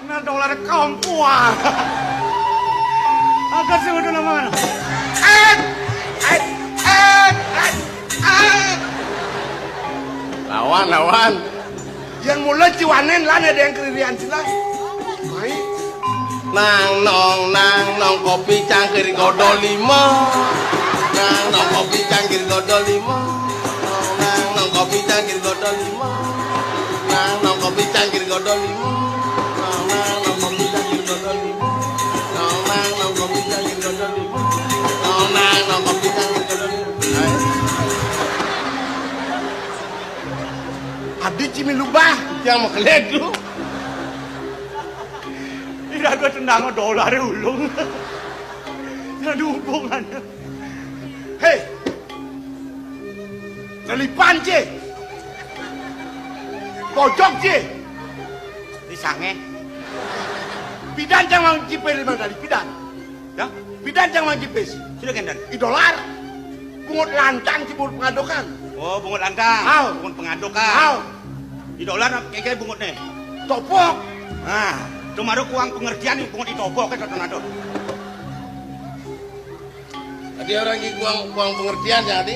Nah dolar kampua. Agak sih udah nama. Lawan. Yang mulai ciwanen lah ada yang keririan sila. Baik. Nang nong kopi cangkir godol 5. Nang nong kopi cangkir godol 5. Nang nong kopi cangkir godol 5. Nang nong kopi cangkir godol 5. Nang nong kopi cangkir godol 5. Nang nong kopi cangkir godol 5. Nang nong kopi cangkir godol 5. Abdi cimilubah. Yang mau keledu. Tidak ada tendang dolar ulung. Ada hubungannya. Hei. Kelipan je. Pojok je. Di sange. Pidan jangan cipes lima kali pidan. Ya, Pidan jangan cipes. sudah kendan. Idolar. Pungut lantang cibur pengadokan. Oh, bungut lantang. Au. Bungut pengadokan. Au. Di dolar kayak bungut nih. Topok. Nah, cuma ada kuang pengertian nih bungut ditobok kan tornado. Tadi orang ini kuang pengertian jadi.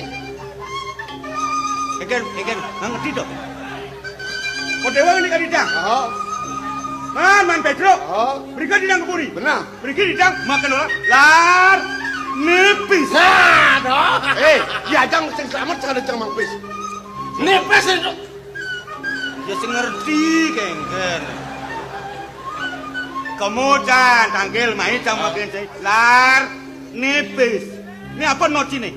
Egen, nggak ngerti dong. Kau dewa ini kan didang. Oh. Man Pedro. Oh. Berikan didang keburi. Benar. Berikan didang makan dolar. Lar nipis. Nah, dong. Diajang sing selamat sekali jangan mampis. Nipis itu. Ya sing ngerti kengken. Kemudian tanggil main jam makin saya. Lar nipis. Ini apa noti nih?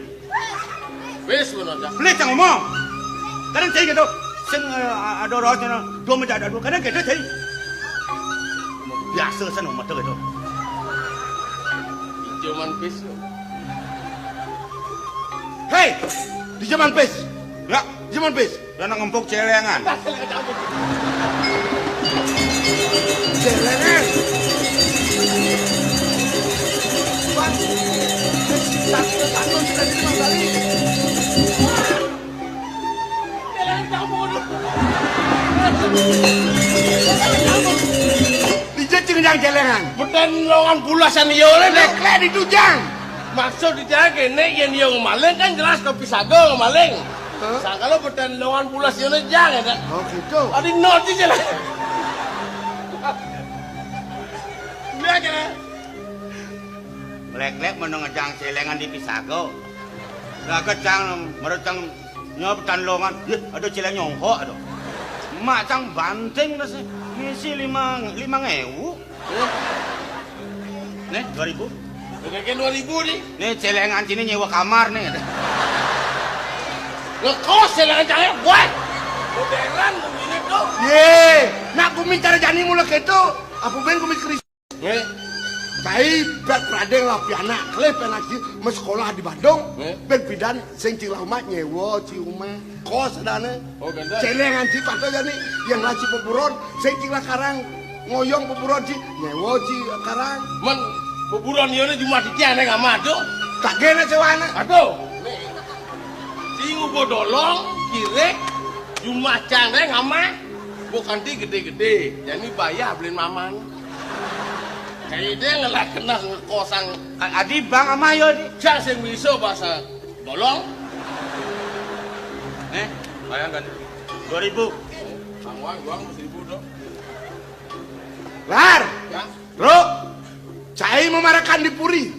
Wis benar dah. Boleh jangan ngomong. Kadang saya gitu. Sing ada orang dua menjadi dua. Kadang gitu saya. Biasa sana mata gitu. Cuman bis. Hei. Di zaman pes. Ya, Zaman pes. dan ngempuk celengan. Jelengan. Bang. Satu sudah di 5 kali. Dijecing yang jelengan. Beten longan bulasan yo le nek. Lekle ditujang. Maksud dijak kene yen yo maling kan jelas kopi sago maling. Sakalo beten longan bulas yo le jang ya. Oh gitu. Adi noti jelas. Lihat kene. Lek-lek menengejang celengan di Pisago. Lah kecang merecang nyobetan longan. Ya, ada celeng nyongko aduh. Mak cang banting dah sih. Ngisi 5.000. Nih 2.000. Kene 2000 nih. Nih celengan sini nyewa kamar nih. Ngekos jelangan jange buat. Modern begini tuh. Ye, nak kumi cara jani mula gitu. Apa ben kumi keris. Nggih. Kai bet pradeng lah piana klep lagi mes sekolah di Bandung. Ben bidan sing cing lama nyewa ci rumah kos dana. Oh ganda. Celengan ci pato jani yang laci peburon sing cing karang ngoyong peburon ci nyewa ci karang. Men buburan yo ne cuma ditiane ngama tuh. Tak gene sewana. Aduh. Singu bodolong kirek cuma cange ngama. Bukan di gede-gede. Jadi bayar beliin maman. Kayak dia ngelak kena ngekosang. Adi bang ama yo di. Cak sing miso bahasa dolong. Nih, bayangkan 2.000. Angwang gua 1000 dong. Lar, Ya. bro. Cai memarakan di Puri.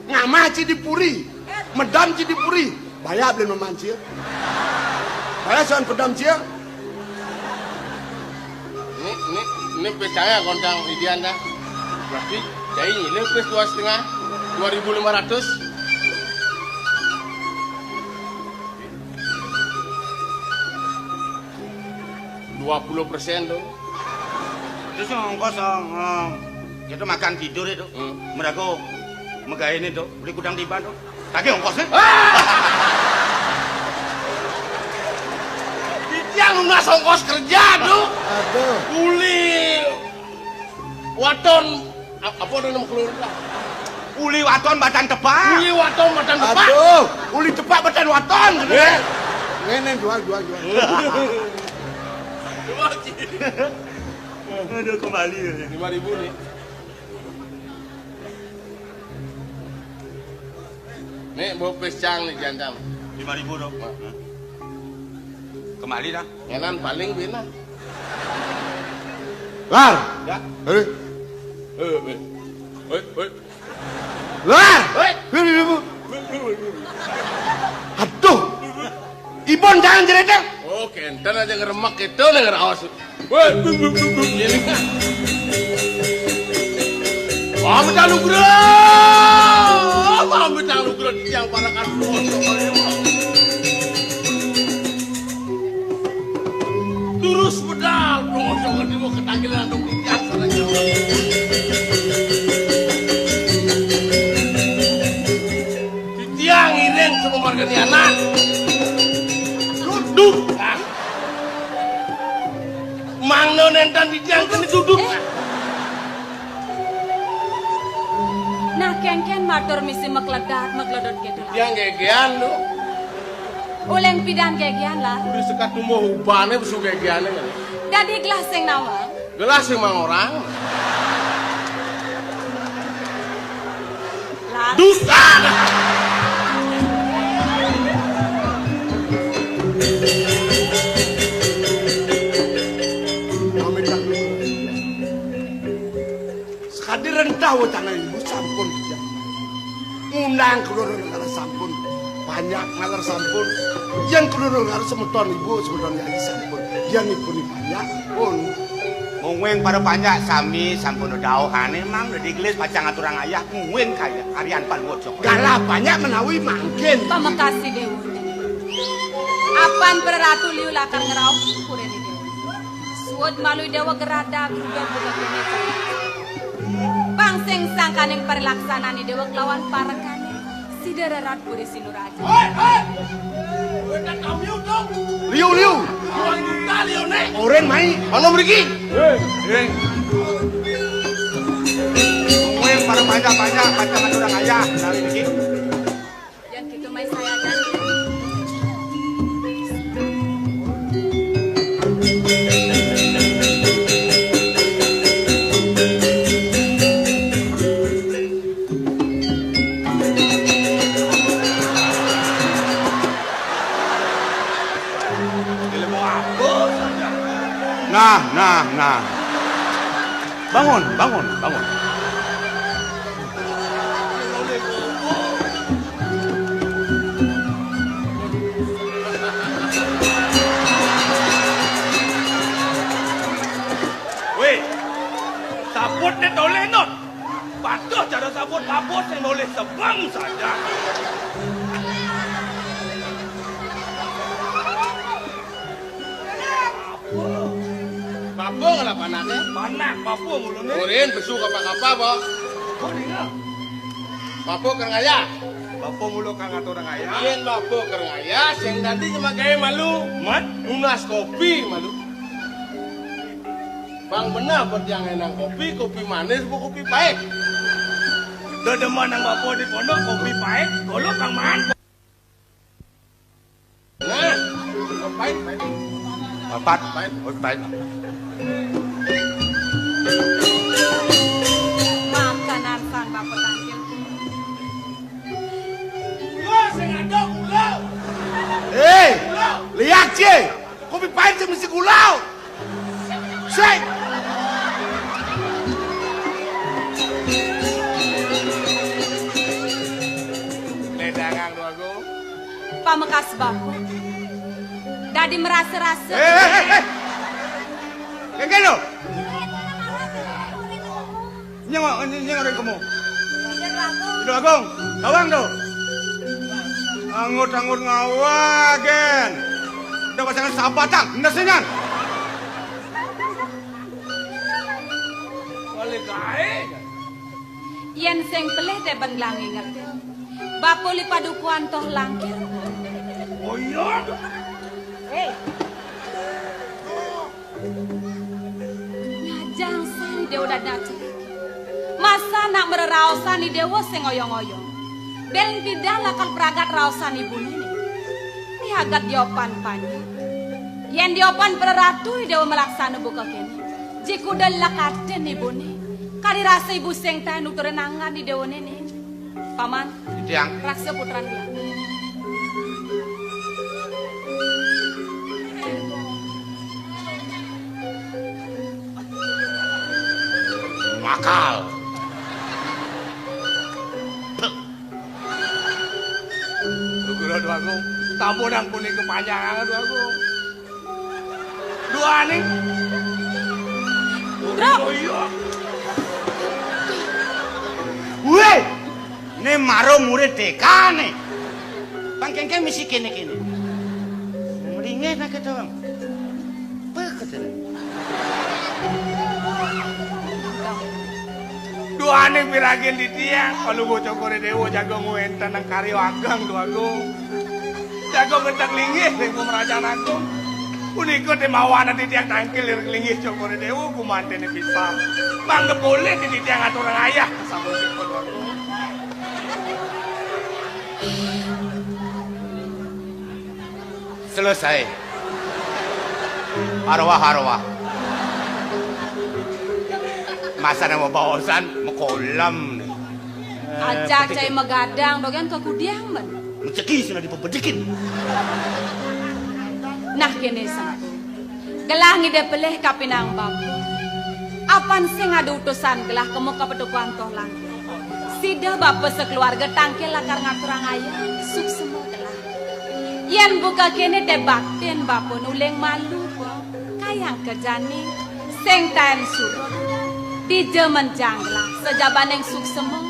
Ngamah ci di Puri. Medam ci di Puri. Bayar beli memancil. Bayar soal pedam ci. Ini pesanya kontang idian dah. Berarti jadi ini pes 2,5 2.500. %20 tuh. Terus ongkos itu makan tidur itu. Mereka megain itu beli kudang tiban tuh. Tagih ongkosnya. Yang lunas ongkos kerja tuh. Aduh. Uli waton apa nama keluarga? Uli waton badan tebak. Uli waton badan tepat. Aduh, uli tepak badan waton. Ngene jual. Aduh kembali. 5.000 nih. Nih bawa pisang nih jandam. 5.000 dong. Kembali dah. Enan paling bina. Lar. Ya. Eh. Oi. Lar. Aduh. Ibon jangan jeredeng. Oh, kenten aja ngeremak itu denger awas. Woi. Ini kan. Pamit anugerah. Pamit anugerah yang para kan. Terus pedal, jangan mau ketanggilan dong tiang sarangnya. Tiang ireng sama margani anak. Duduk. Mang nonentan di tiang kena duduk. Nah ken matur misi makledot gitu lah. Tiang gegean lu. Uleng pidan gegian lah. Udah sekat tumbuh hubane besu gegeannya kan. Dadi gelas sing nawang. Gelas emang orang. Lah. Dusta. Sekadi rentah tanah ibu sampun. Undang keluar negara sampun. Banyak nalar sampun. Yang keluar negara semeton ibu semeton lagi sampun. Yang ibu ni banyak pun. Mungweng para banyak sami sampun dawuhane mang udah digelis pacang aturang ayah mungweng kaya karyan palwojo. Galah banyak menawi mangkin. Pamakasih dewa. Apan peratu liu lakar ngerau kuren dewa. Suod malu dewa gerada gruben buka kene. Pangseng sangkaning perlaksanaan dewa kelawan parekane. Sidererat puri sinuraja. Udah kami dong. Liu. Orang juta liu nih. Oren mai. Mana beriki? Mungweng para banyak pacang aturang ayah nawi niki. Yang gitu mai saya dan. Nah. Bangun. Weh, sabut ni toleh not. Patuh cara sabut babot yang boleh sebang saja. Bapo nggak panaknya? Panak, bapo mulutnya. Kurin besu kapa-kapa, bo. Kok dengar? Bapo kerengaya. Bapo mulu kang atau rengaya. Yen bapo kerengaya, sing tadi cuma gaya malu. Mat, unas kopi malu. Bang benar buat yang enang kopi manis, kopi pahit. Dedeman yang bapo di pondok kopi pahit, kalau kang man. Nah, pahit. Pahit. Makanan san bapak tampil. Gula sing ada gula. Lihat cie. Kopi pahit je mesti gulau. Sek. Ledangang doa go. Pamekas bapak. Dadi merasa-rasa. Kayak lo. Nyeng orang kamu. Itu Agung, kawang do. Angut ngawagen. Udah pasangan sabatang, hendak senyan. Boleh gae. Yen sing pelih te benglangi ngerti. Bapo li padukuan toh langkir. Oh iya. Ngajang sani dewa dadaci. Masa nak mereraosan ni dewa sing oyong-oyong. Bel bidang akan peragat raosan ibu ini. Ni agat diopan panjang. Yen diopan peratu dewa melaksana buka kini. Jiku delak kaden ibu nih. Kali rasa ibu sing tahan uturenangan di dewa ini. Paman, Tiang. raksa putran dia. Makal. Guru dua aku, tampun yang kuning kepanjangan dua aku. Dua nih. Drop. Oh iya. Weh, ini maro murid dekane. Bang Kengkeng misi kene-kene. Meringet nak kata bang. Apa kata dia? Dua nih piragin di tiang. Kalau gue cokore dewo jago nguentan nang karyo agang dua aku. Jago ngentak linggih nih gue merajaan aku. Uniko di mawana di tiang tangkil linggih cokore dewo gue manten bisa. Bangga boleh di tiang atur orang ayah. Sama sipon dua aku. Selesai. Arwah-arwah. Masa nama bawasan mekolam nih. Ajak cai megadang dogan ke kudiang men. Menceki sudah dipebedikin. Nah kene sang. Gelah ngide peleh kapinang bapu. Apan sing ada utusan gelah kemu ka pedukuan tolang. Sida bapa sekeluarga tangkel lakar ngaturang ayah suk semua gelah. Yen buka kene debatin bapu nuleng malu po. Kayang kejani sing tan surut. Di jaman janglah sejabaneng suk semua.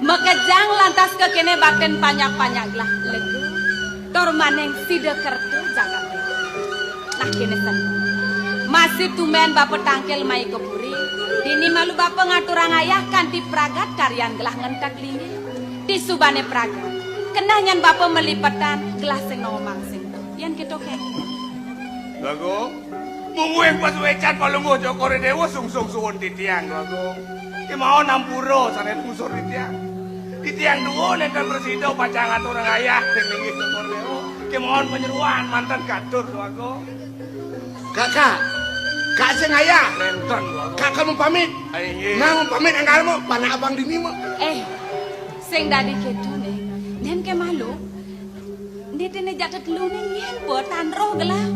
Mekejang lantas ke kene baten panyak-panyak gelah legu. Tormaneng sida kerja jagat. Nah kene sen. Masih tumen bapak tangkel mai kepuri. Dini malu bapak ngaturang ayah kanti pragat karyan gelah ngentak lini. Di subane pragat. Kenangan bapak melipatan gelah sing nomang sing. Yan kita kene. Bago, mungguing pas wecan palunggo cokore dewo sungsung suwon di tiang bago. Ki mau nampuro sanen musur di tiang. Di tiang duo nenten presido pacang aturang ayah sing linggih cokore dewo. Ki mohon penyeruan mantan kadur bago. Kakak, kak sing ayah. Nenten bago. Kakak mau pamit. Ayo. Nah mau pamit enggalmu, mana abang dini mau. Sing dadi kedo nih. Nen ke malu. Ndene jatet lu nen po tan roh gelah.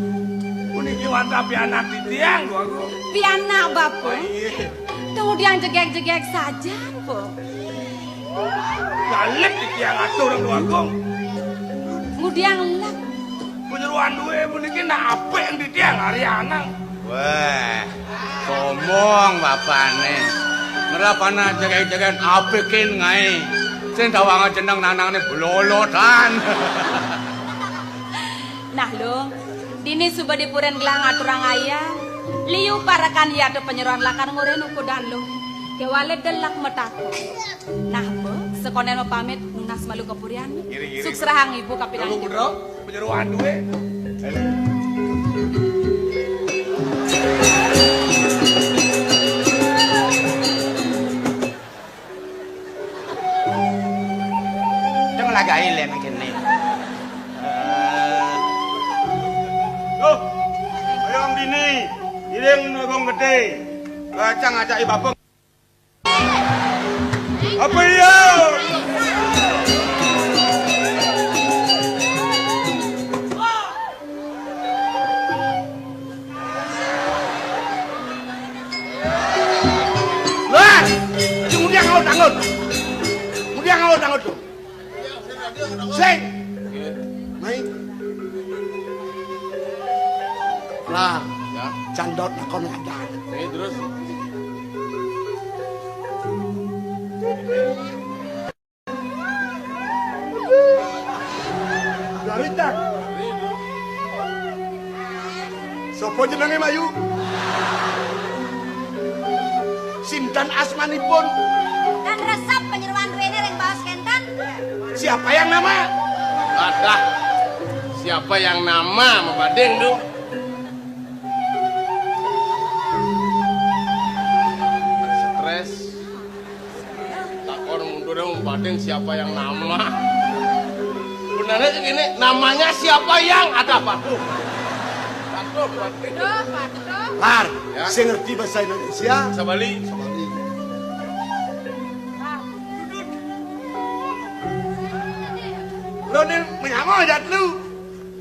Uniki wantapi anak di tiang bago. Pianak bapak. Ayo. Kemudian jegek-jegek saja po. Galek di tiang atur bago. Kemudian lek. Penyeruan duwe puniki nak apik yang di tiang hari anang. Wah, ngomong bapane. Ngerapana jegek-jegek apikin ngai. Sing dawang jeneng nanangne blolotan. Nah lo, dini suba dipuren gelang aturang ayah. Liu parakan ya ada penyeruan lakar ngoren ukudan lo. Kewale delak metako. Nah po, sekonen mau pamit nunas malu kepurian. Giri-giri. Suk serahang ibu kapinang. Kamu bro, penyeruan duwe. Jangan lagi aile nang kene. Yo, ayo ang dini. Ireng nagong gede. Kacang ajak ibabeng. Apa ya? Lah, kemudian ngau tangut. Kemudian ngau tangut tuh. Sing. Mai. Lah, Ya, candot nakon ngadan. ini terus. Garita. Sopo jenenge Mayu? Sinten asmanipun? Dan resep penyeruan duene ring baos kentan. Siapa yang nama? Ada. Siapa yang nama membadeng tuh? Stres. Takon mundur membadeng siapa yang nama? Benarnya segini, namanya siapa yang ada batu? Batu, batu. Duh, Pak, duh. Lar, Ya. sing ngerti bahasa Indonesia. Sabali. Sabali. Lo nih menyamo aja lu.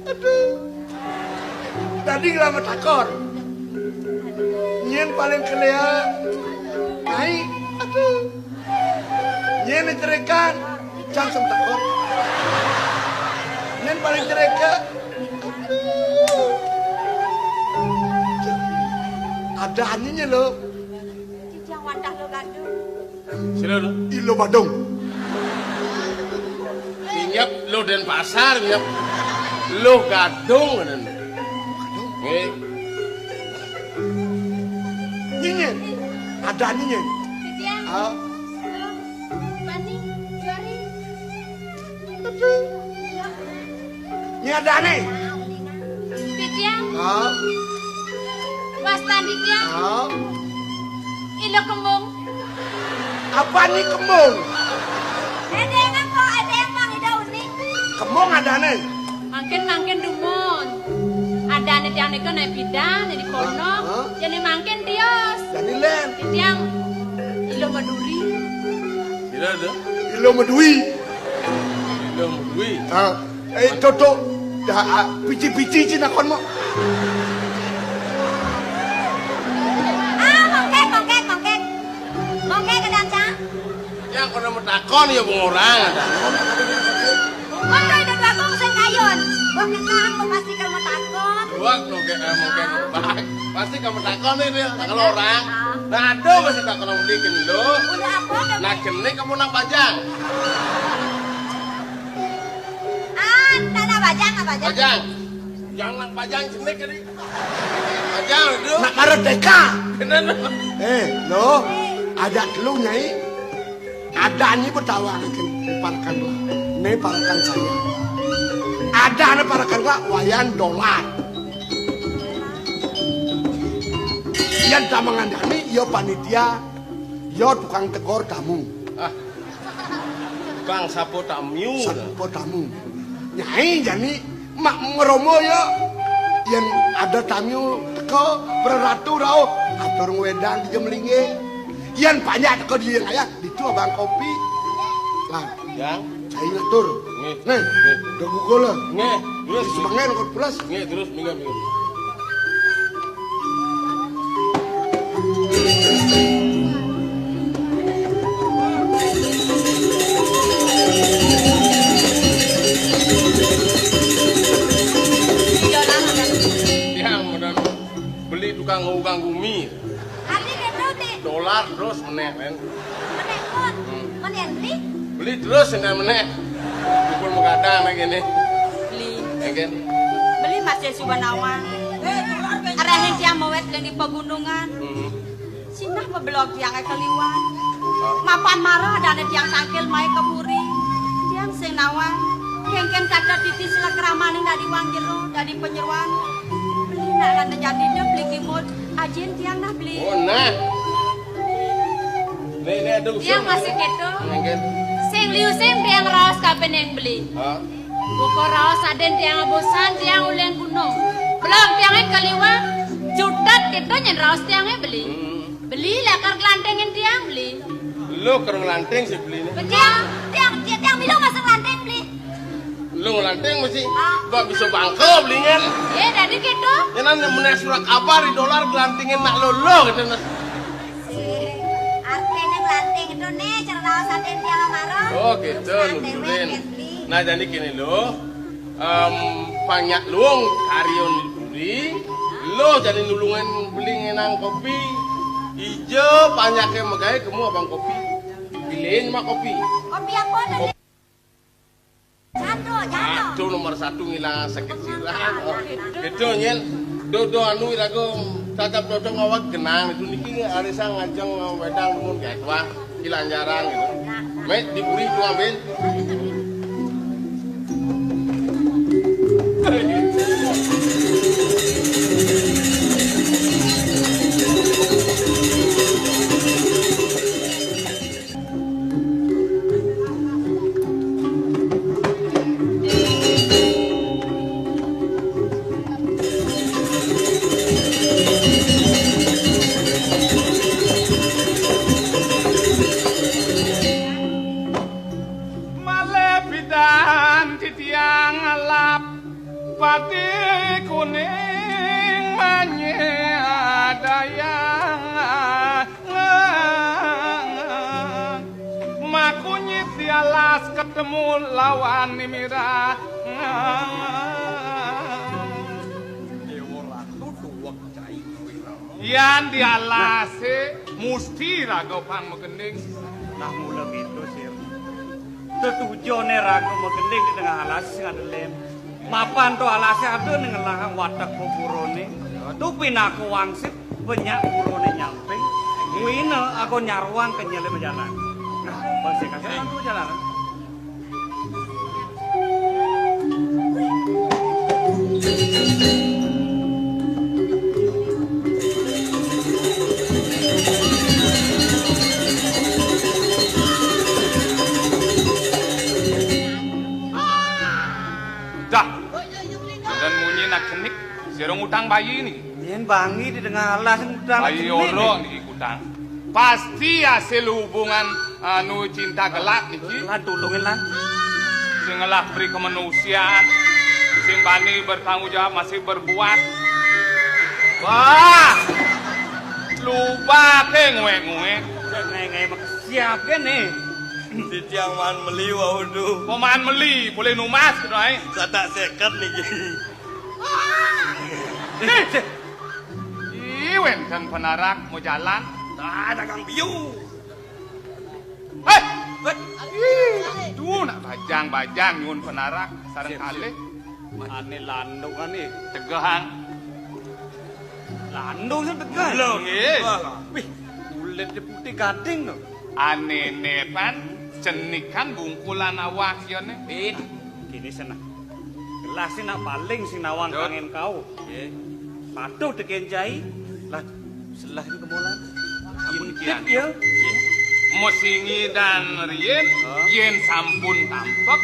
Aduh. Tadi lama takor. Nyen paling kelea. Naik. Aduh. Nyen diterekan. Langsung takor. Nyen paling tereka. Ada aninya lo. Yang wadah lo gaduh. Sila lo. Ilo Badung. Minyak lo dan pasar minyak. Lo gadung dan. Nggih. Nyenyen. Ada aninya. Titiang. Ah. Mani. Jari. Ini ada ane. Titiang. Ah. Wastan titiang. Ah. Ilo kembung. Apa nih kembung? Ada yang apa? Ada yang mang ida unik. Kembung ada ane. Mangkin dumon. Ada nih tiang niku naik bidan di kono. Hah? Jadi mangkin tios. Jadi len. Tiang ilo maduri. Sila lo. Ilo medui. Lo mudui. Ah. Toto. Dah pici-pici cina kon mo. Ah, mongkek, mongkek, mongkek. Mongkek ke dancang. Yang kono metakon ya bung orang ada. Mongkek dan bagong sing kayon. Mongkek kahang lo pasti kalau mau takut. Buat mungkin baik. Pasti kamu takon ini kalau orang. Nah ada masih takon belikin lo. Udah apa? Nah kene kamu nang pajang. Ah, tanah bajang, apa bajang? Pajang. Jangan nang pajang jenik ini. Pajang itu. Nak merdeka. Kenen. Lo. Ada lu nyai. Ada ni bertawa parkan lah. Nih parkan saya. Ada ane parkan lah wayan dolar. Yang tamangan dani, yo panitia, yo tukang tegor tamu, Ah. Bang sapo tak miu. sapo tamu. Nyai jadi mak ngeromo yo, yang ada tamu teko berratu rao, atur wedang di jemlinge, yang banyak teko di yang ayah, itu abang kopi, lah, Yang. saya ngatur, Nggih. nih, Nggih. udah google lah, Nggih, terus. semangat kau plus, Nggih, terus minggu. Yang modal beli tukang gumi. Hati gitu nih. Dolar terus meneh men. Menekut. Menentri. Beli terus meneh. Pukul mengadang lagi nih. Beli. Mungkin. Beli Mas Yesus Banawan. Arahin tiang mawet yang di pegunungan. Sinah pebelok tiang keliwan. Mapan marah dan tiang tangkil mai kepuri. Tiang sing nawang. Kengken kata titi sila keramanin dari wang jero, dari penyeruan. Beli nak lana jadi dia beli kimut. Ajin tiang nah beli. Oh nah. Ini ada usul. Tiang masih keto. Mungkin. Sing liu sing tiang raos kapan yang beli. Ah. Buko raos aden tiang bosan tiang ulen gunung. Belum tiangnya keliwa. Jutat itu nyen raos tiangnya beli. Beli lakar kelantengin tiang beli. Lo kerung lanting sih beli nih. Tiang bilang masuk lantai beli. Lo ngelanting mesti. Gak bisa bangko belinya. Ya dari gitu. Jangan meneh surat kabar di dolar gelantingin nak lo gitu. Artinya lantai itu nih cara rawas aden tiang amarah. Oh gitu nuturin. Nah jadi gini lo. Banyak luang karyon beli. Lo jadi nulungan beli ngenang kopi. Ijo banyak yang megay kamu abang kopi. Pilihin mah kopi. Kopi apa nih? Jatuh. Itu nomor 1 ngilang sakit sirah. Gitu nyen. Dodo anu irago tatap dodo ngawat genang itu niki arisa ngajeng wedang mun kayak tua ilang jarang gitu. Met diburi tu ambil. ketemu lawan Mira. Dewa Ratu duwek cai Yan dialase musti ragopan megending. Nah mula gitu sih. Tetujone rago megending di tengah alas sing ada lem. Mapan to alase ada ning lahang wadak purone. Tu pinaku wangsit banyak purone nyamping. Wina aku nyarwang ke nyele jalan. Nah, bangsa kasih aku jalan. Dah. Dan munyi nak kenik, serong utang bayi ni. Yen bangi di tengah alas udang. Bayi oro ni utang. Pasti hasil hubungan anu cinta gelap niki. Lan tulungin lan. Sing ngelah beri kemanusiaan. Sing bani bertanggung jawab masih berbuat. Wah. Lupa ke ngue-ngue. Ngai mak siap kene. Di tiang man meliwa udu. Pemain meli boleh numas gitu ay. Sadak seket niki. Iwen kan penarak mau jalan. Ah, dagang biu. Hei. Tuh nak bajang-bajang nyun penarak sareng kalih. Ane landung ane. Tegahan. Landung sing tegas. Lho nggih. Wih, kulit putih gading no. Ane nepan cenikan bungkulan awak yone. Pin, kini senang. Gelas nak paling sing nawang Dut. kangen kau. Nggih. Patuh dikenjai. Lah, selah ini kemolan. Ampun kian. Ya. Mosingi dan Rien, yen sampun tampek.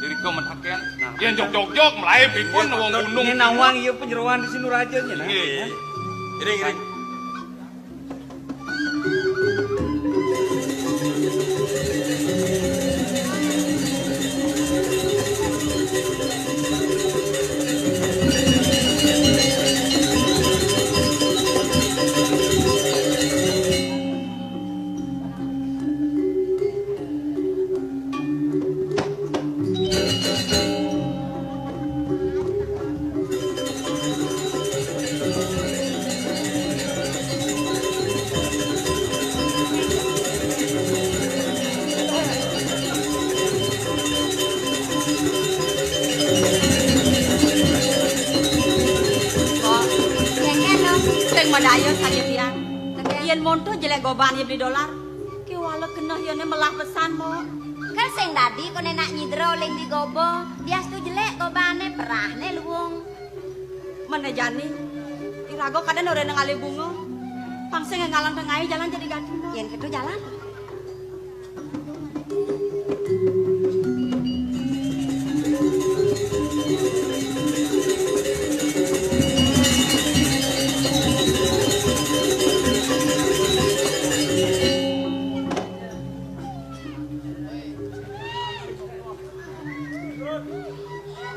Diri kau mentaken. Yen jog-jog mulai pipun wong gunung. Ini nawang iya penjeroan di sini raja nya nah. Nggih. Iring. Madayo saja tiang. Yen monto jelek goban ye beli dolar. Ki wala kenah yone melah pesan mo. Kan sing dadi kone nak nyidro ling di gobo, dia stu jelek gobane perahne luwung. Mana jani? Irago kadang ora nang ale bunga. Pangse ngalan tengahe jalan jadi ganti. Yen ketu jalan.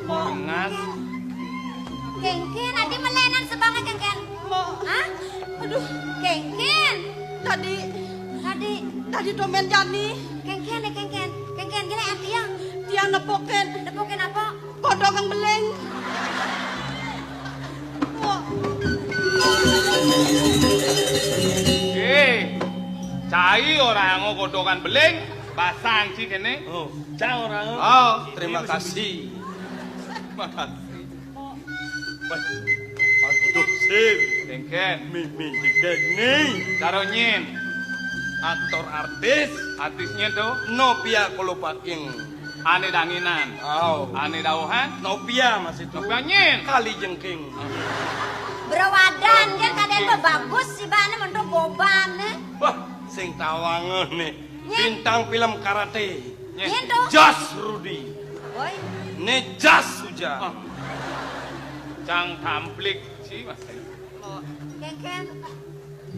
Ingat. Kengken, adi melenan sebanget kengken. Hah? Aduh, Kengken. tadi domen jani. Kengken nih kengken. Kengken gila ati yang. Tiang nepoken Nepokin apa? kodok ang beleng. Oh, Cai orang ngogodokan beling, basang sih kene. Oh, cang orang. Oh, Terima kasih. makasih. Aduh, sip. Dengken, Mimi jegek nih. caronyin, Aktor artis. artisnya tuh, Nopia Kolopaking. ane danginan, Oh, ane dauhan, Nopia masih tuh. nopyanyin. Kali jengking. Berawadan kan kaden tuh bagus sih bane mentok gobane. Wah, sing tawangan nih. Bintang film karate. Yen tuh. Jas Rudi. Woi. Ne jas Suja. Cang tamplik sih mas. Kengken.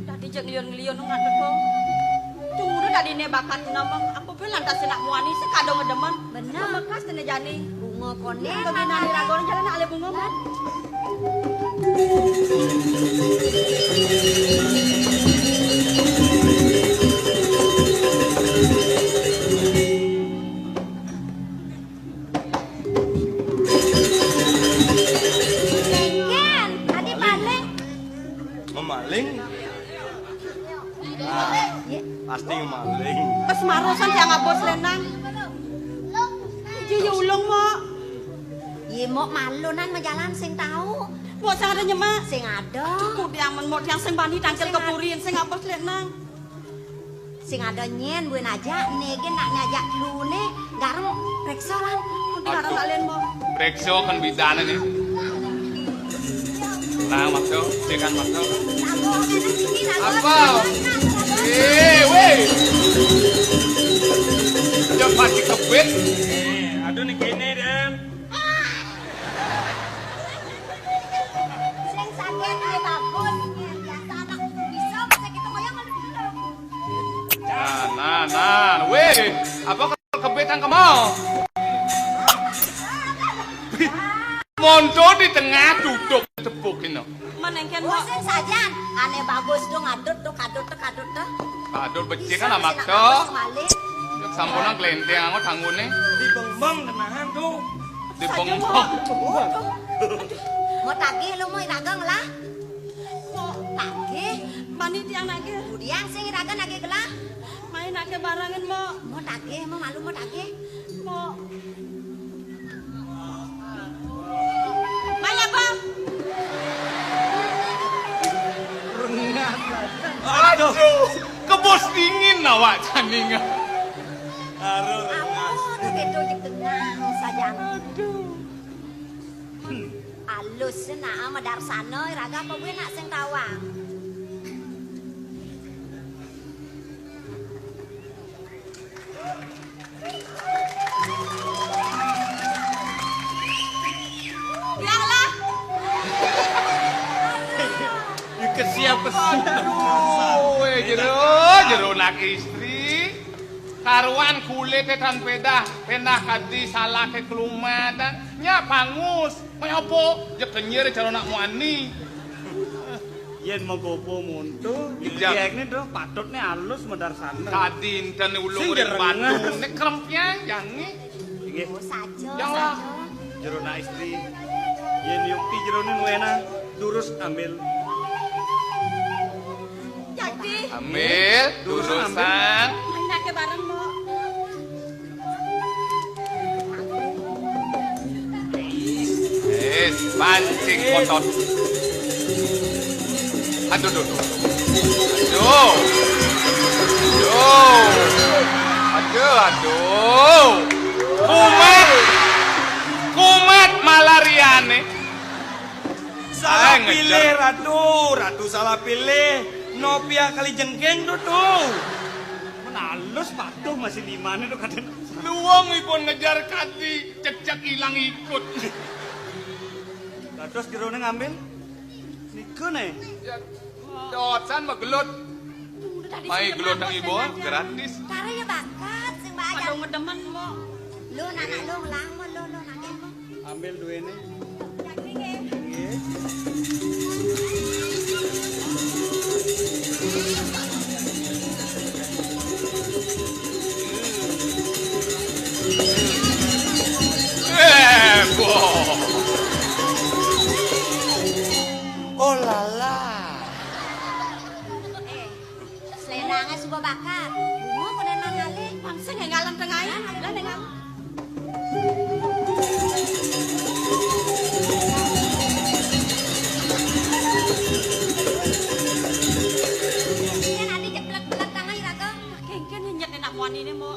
tadi jeng lion-lion ngadep ko. Tunggu tadi ne bakat nama. Aku bilang tak senak muani sekado ngedemen. Bener. Bekas tene jani. Bunga konen. Kebina ni ragon jalan ale bunga man. pasti maling. Wes marosan yang ngabos lenang. Ji ulung mo. Ye mok malunan majalan sing tahu. Mo sing ada nyemak. Sing ada. Cukup yang menmot yang sing bani tangkel kepurin sing ngabos lenang. Sing ada nyen buen aja negen nak ngajak lune garam reksolan. Karo kalian mo. Brekso kan bidana nih. Nah, makso, kan makso. Apa? Weh. Jangan pasti kebet. Aduh nih gini Den. Sing sakit ye bagus. Biasa anak bisa masa kita moyang Nah, weh. Apa kalau kebetan kamu? Mondo di tengah duduk tepukin no. Menengken mo. Bosen saja. Aneh bagus dong kadut tuh. Aduh becik kan amak to. Sampunan kelenteng aku tanggune. Di beng-beng tenahan tuh. Di bengkok. Mau tagih lu mau iragang lah. Tagih. Bani tiang nage. Kemudian sing iragang nagih gelah. Main nage barangin mo. Mau tagih, mau malu mau tagih. Mo. Maya bang. Aduh, kebos dingin nawak caninga. Aduh, gitu tenang saja. Alus na ama darsana iraga apa gue nak sing tawang. Biarlah. Kesiap. Weh jero nak istri. Karuan kulit tan pedah kadi salah ke kelumatan. Nya pangus. Kaya apa? Ya kenyir caro nak muani. Yen magopo muntu. Ijak. Ijak ini tuh patutnya halus medar sana. Kadin dan ulung Sing urin jerengan. Bandung. Nek krempnya jangi. Iki Oh saja. Jangan. jero na istri. Yen yukti jero ni nuena durus ambil. Jadi. Ambil durusan. Main nage bareng mo. Pancing kotor. Aduh. Kumat malariane. Salah ngejar. pilih ratu salah pilih. Nopia kali jengkeng tuh. Menalus patuh masih 5 nih tuh kadang. Luang ipun ngejar kadi, cecak hilang ikut. Terus jero ni ngambil. Niku nih. Dosan mah gelut. Mai gelut nang ibu gratis. Kare ya bakat sing banyak. Aduh ngedemen mo. Lu anak lu lang mo lu nake mo. Ambil dua ini. Jadi ke. Nggih. Boh. Oh lala. Selendangnya sebuah bakat. Bunga pada nangali. Bangsa ngalam tengah ya. Lah dengan. Kan ada jeblak-jeblak tangan iraga. Kengken nyet enak muani ini mo.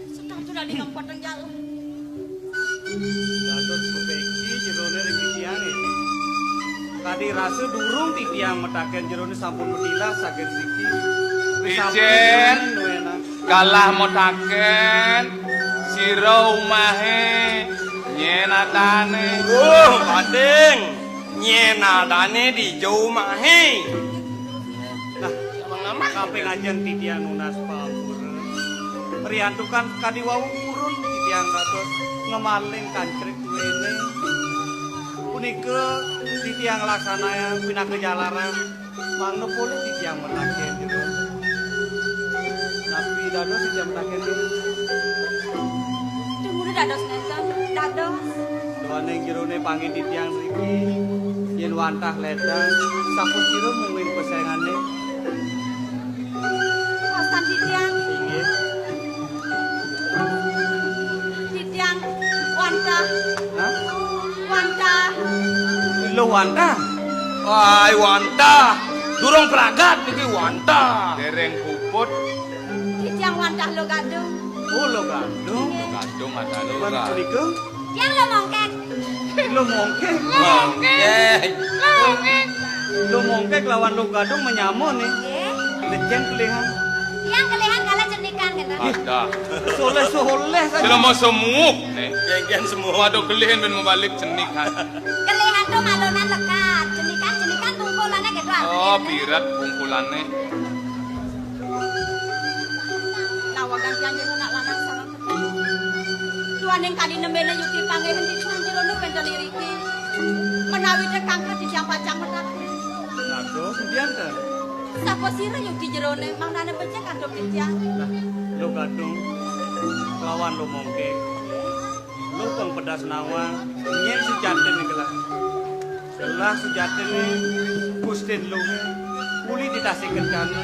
Sedang sudah di tempat yang jauh. Terus perbaiki jero ni regi tiang ini. Tadi rasa durung ti tiang metaken jero ni sampun bedila saged siki. Ijen. Kalah motaken sira umahe nyenadane. Badeng. Nyenadane di jauh mahe. Nah, nama kape ngajen ti tiang nunas pamur. Priantukan kadi wawurun ti tiang kados ngemaling kancrik duwene. Punika ti tiang laksana pinake jalaran mangno pole ti tiang metaken jero. Tapi dados ti tiang metaken Tunggu dados nenten. Dados. doane jerone panggih ti tiang mriki yen wantah ledang sampun sira mungkin pesengane. Pasan di dia lo wanta. Wah, wanta. Durung peragat niki wanta. Dereng puput. Tiang wantah lo gadung. Oh lo gandung. Gadung ada lo. Mana mereka? Tiang lo mongkek. Lo mongkek. Mongkek. Lo mongkek lawan lo gadung menyamun nih. Nggih. Lecen kelihan. Tiang kelihan kalah cernikan gitu. Ada. Soleh saja. Sila mau semuk nih. Geng semua. Waduh kelihan ben mau balik cenik kan. Kelihan tuh malonan lekat. Cernikan tungkulannya gitu. Oh, pirat kumpulannya. Nawagan tiang jero nak lanang sareng ketemu. Tuan yang kadi nembene yuki panggihan di tuan jero nu penjali riki. Menawi tekang kadi tiang pacang menang. Nato sedian kan. Sapa sira yuki jero ne manane becek kandung tiang. Lah, lo gadung lawan lo mongkek. Lo pang pedas nawang, nyen sejaten nih gelah. Gelah sejaten nih, Gustin lo uli ditasih kencana.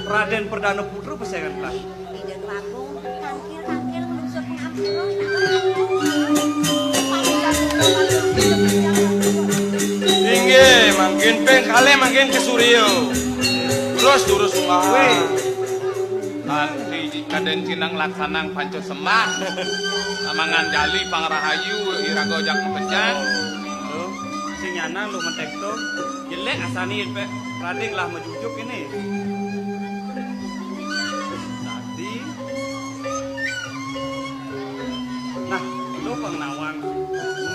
Raden Perdana Putra pesengan kelah. Tidak lagung. Tangkil menunsur pengambil. Tinggi, makin peng kali makin ke Suryo. Terus Weh, Nanti kaden cinang laksanang panco semah. Amangan jali pangrahayu irago jak mepejang. lo si nyana lo mentek tuh jelek asani pe Raden lah mejujuk ini. Tadi, nah lo pang nawang.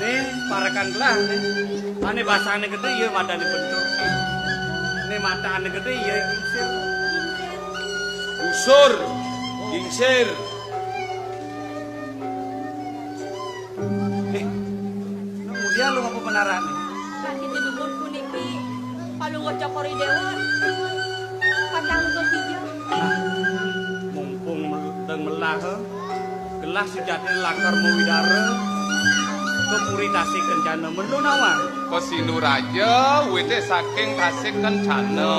Nih parakan gelah nih. Ane bahasane gede ya madane bentuk. Nih mata ane gede ya kincir. Usur, gingsir. Kemudian lo ngapa penaran nih? Lagi di dukun niki. Palu ngocok kori dewa. Pacang lu tiga. Mumpung teng melah gelah sejati lakar mawidara kepuri tasik kencana melu nawang. Kosinu raja wite saking tasik kencana.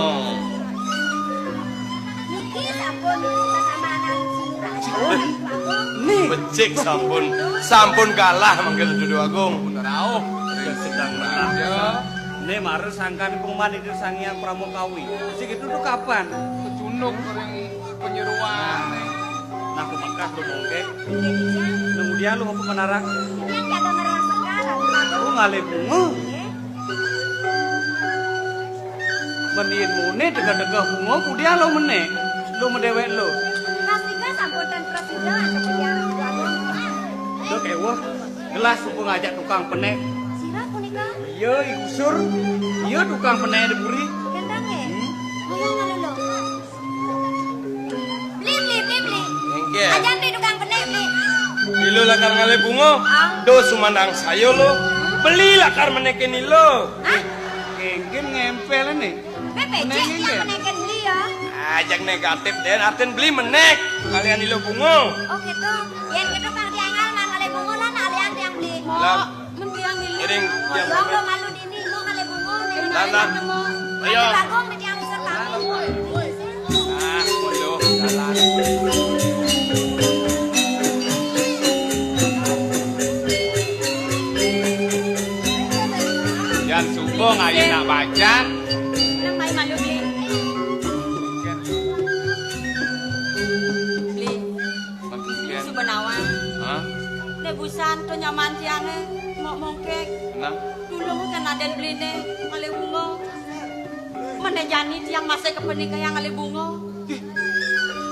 Niki sampun keamanan sinurah. Nih Becik sampun kalah manggil Dudu Agung. Rauh. sedang melah. Raja. Nih mares sangkan kuman itu sangian pramukawi. Segitu tuh kapan? Kecunuk kering penyeruan. Nah aku mangkah lu mongkek. Kemudian lu ngapa penarak? Yang kata merah sekarang. Lu ngalih bunga. Menien mune degah-degah bunga kemudian lu meneh. Lu mendewek lu. Kasika sampun dan presiden kemudian lagung. Lu kewah. Gelas suku ngajak tukang penek. Sira punika Iya igusur. Iya tukang penek diburi. gendang ya. Ngoyong ngalolo. Beli. Engke. Ajan di tukang penek beli. Ilo lakar ngale bungo. Do sumandang sayo lo. Beli lakar menekin ilo. Hah? Kengkin ngempel nih. PPC yang menekan beli ya. Ajak negatif den arten beli menek. Kalian ilo bungo. Oh gitu. Yang gitu kang diangal nang ngale bungo lan alian yang beli. Lah, Mendiang dulu. iring yang Bang lo malu dini mau ngale bungo nih. Lan. Ayo. Lagung di yang besar kamu. Ah, ayo jalan. Yan sumbong ayo nak baca. Nang mai malu beli. Beli. Makin. Su benawang. Hah? Nebusan to nyaman tiange mau mongkek. Nah. Dulu kan ada beli ne ngale bunga. Mana jani tiang masih kepenika yang ngale bunga.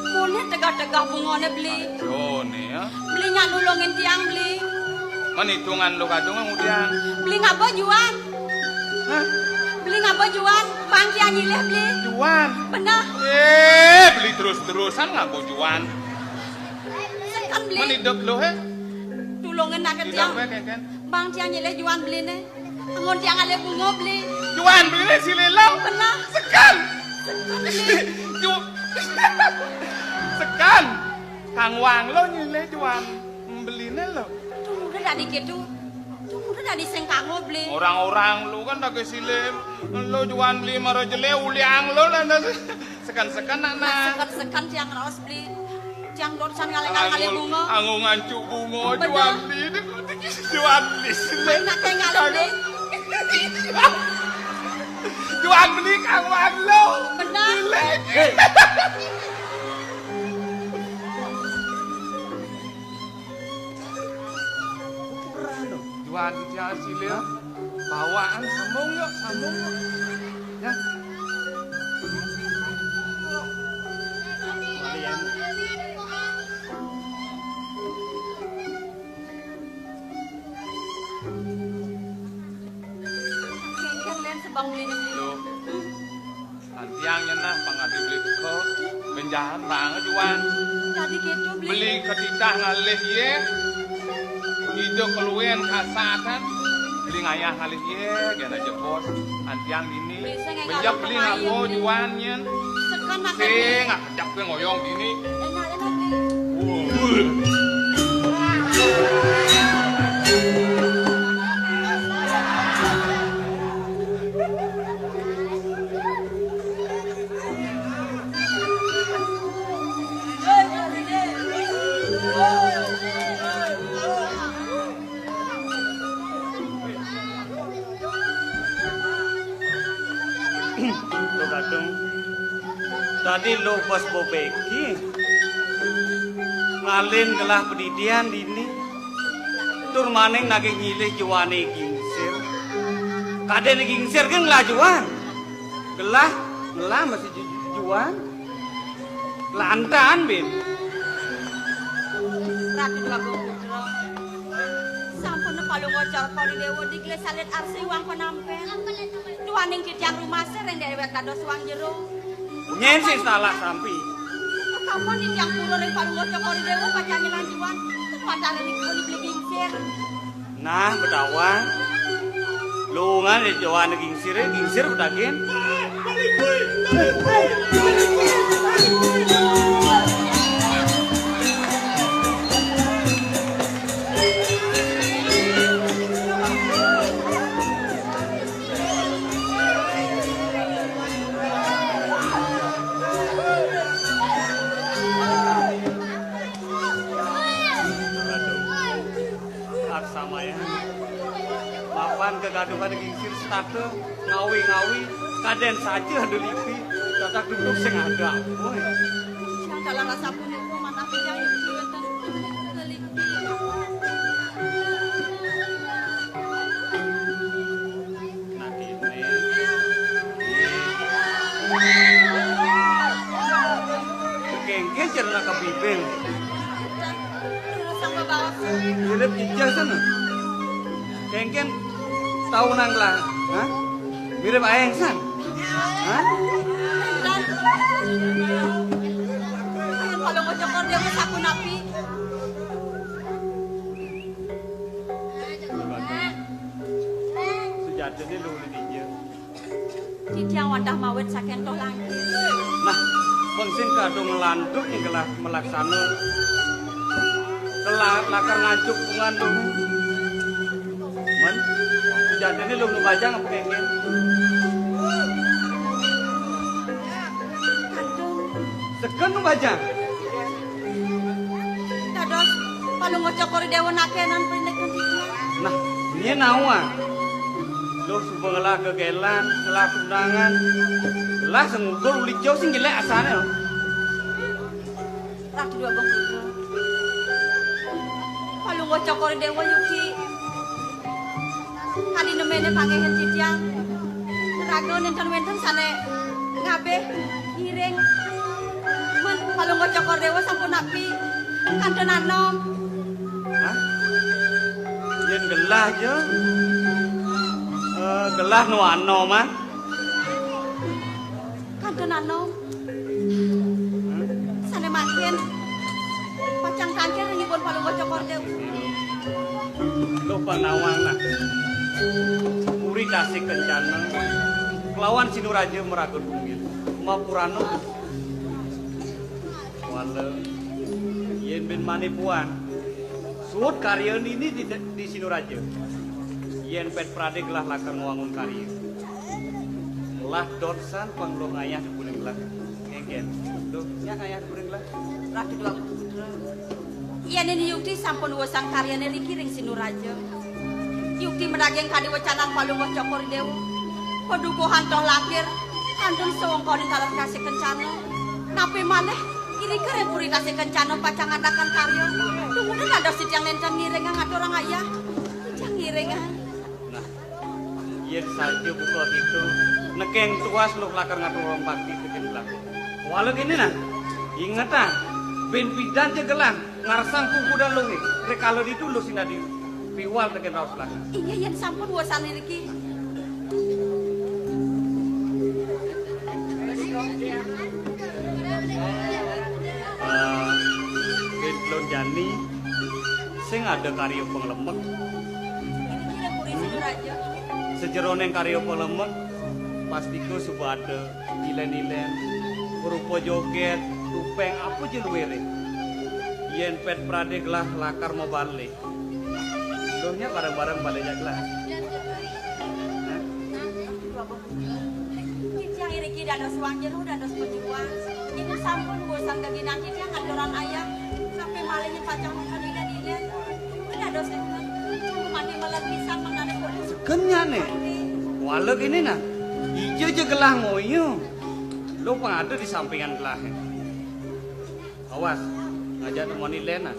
Kone tegah-tegah bungone beli. Yo nih ya. Beli nyak nulungin tiang beli. Man hitungan lo kadung kemudian. Beli ngapa juan? Hah? Beli ngapa juan? Pangki anyileh beli. Juan. Benar. Beli terus-terusan nggak bojuan. Sekan beli. Man hidup lo he. Tulungin nak Hidup tiang. we kan. Bang tiang nyileh juan beli ne. Angon tiang ngale bunga beli. Juan beli si lelang. Benar. Sekan. Sekan. Kang Wang lo nyileh juan. Beline lo. Tuh udah dikit tuh. Tuh udah dari sengkango beli. Orang-orang lu kan tak silim. Lo juan beli maro jele uliang lo lah. Sekan-sekan nak. Sekan tiang raos beli. Tiang dosan ngale bunga. Anggo ngancuk bunga Bener. juan beli. Juan beli. Main nak tengah beli. Juan beli Kang Wanglo. Benar. Juan dia silir. Bawaan sambung yuk. Ya. Kalian sebang beli Loh. Antiangnya nah pangadi beli ko. Benjahan banget Juan. tadi gitu Beli ketitah ngalih ye. Itu keluwen kasatan. Beli ngayah ngalih ye. Gana jepot. Antiang ini. Benjak beli ngaku Juan nyen. Sekan makan. Sing ngakejak gue ngoyong gini. Enak. Lo kadung tadi lo pas bobeki ngalin gelah pendidian dini tur maning nage nyilih juane gingsir kadene gingsir kan ngelajuan gelah masih juan lantan bin Ratu dua putra. Sampun palu ngocor kali dewa digles salit arsi wang penampen. Duaning kitang rumah sereng dewek kados wang jero. nyen sih salah sampi Kapan di tiang pulau yang palu ngocor kali dewa pacangin lanjuan. Padahal ini kau dibeli gingsir. nah bedawang lungan di juane gingsir bedakin sama ya papan kegaduhan gingsir state ngawi kaden saja ada lipi tatak duduk sing ada boy Yang dalam rasa pun itu mana pijang yang diwenten keliki. nah ini kengke cerna ke bibing Dulu sama bawah. mirip ijah sana kengken tahu nang lah hah mirip ayang san hah Dan kalau ngocor kali dewa sapu napi. sejatinya lu di dia Di tiang wadah mawet sakento lagi. nah pengsin kado ngelanduk yang gelah melaksana telah lakar ngancuk bungan lu men sejatinya lu baca nggak pengen seken lu baca Dados palu ngocor kali dewa nakenan pendekan di tiang. nah ini nawa lu subang gelah kegelan gelah undangan gelah sengugol uli jauh sing gelek asalnya Ratu dua bang putra. Palu ngocor kali dewa yuki. Kali nemene pangehan di tiang. Rago nenten sane ngabe giring. Men palu ngocor kali dewa sampun napi. Kanton anom. hah yen gelah aja gelah nu ano mah Kanton anom. Sane makin. Pacang kangkir nyibun palu ngocor kali dewa. lu panawang lah puri dasik kencana kelawan sinuraja meragut bungil mapurano wala yen bin manipuan suut karya ini di sinuraja yen pet pradik lah lakar nguangun karya lah dorsan panglo ngayah kuning lah ngegen tuh ya ngayah kuning lah Ratu dua putra. Iya nini yukti sampun wasang karyane riki ring sinuraja. Yukti menageng kadi wacanang palu wacokor dewa. Pedukuhan toh lakir, kandung sewongkoni kalah kasih kencana. Napi maneh, kiri kere puri kasih kencana pacangan dakan karyo. Tunggu ada si yang lencang ngirengan ngaturang ayah. Lencang ngirengan. Nah, iya saja buka gitu. Nekeng tuas lu lakar ngatur orang bakti kekin belakang. Walau gini nah, inget ah, ben bidan jegelang, ngarsang kuku dan lungi. Rek kalau ditulus sih nadi, piwal tekan raus belakang. Iya yang sampun buasan liriki. Ben belum jani, sing ada karyo penglemek. Kira puri sidur aja. Sejeroneng karyo penglemek, pastiku sudah ada ilen-ilen, berupa joget, tupeng apa je luwere. Yen pet prade gelah lakar mau balik. Dohnya bareng-bareng balik gelah. Yang iriki dados uang jenuh dados pejuang. Itu sampun bosan gagi nanti dia ngadoran ayah. Sampai malahnya pacang makan ilen-ilen. Dados itu. Mati malah bisa menganek kudu. Sekenya nih, walau gini nah, hijau je gelah ngoyo. Lo pengada di sampingan gelah. Awas, ngajak temani Lena.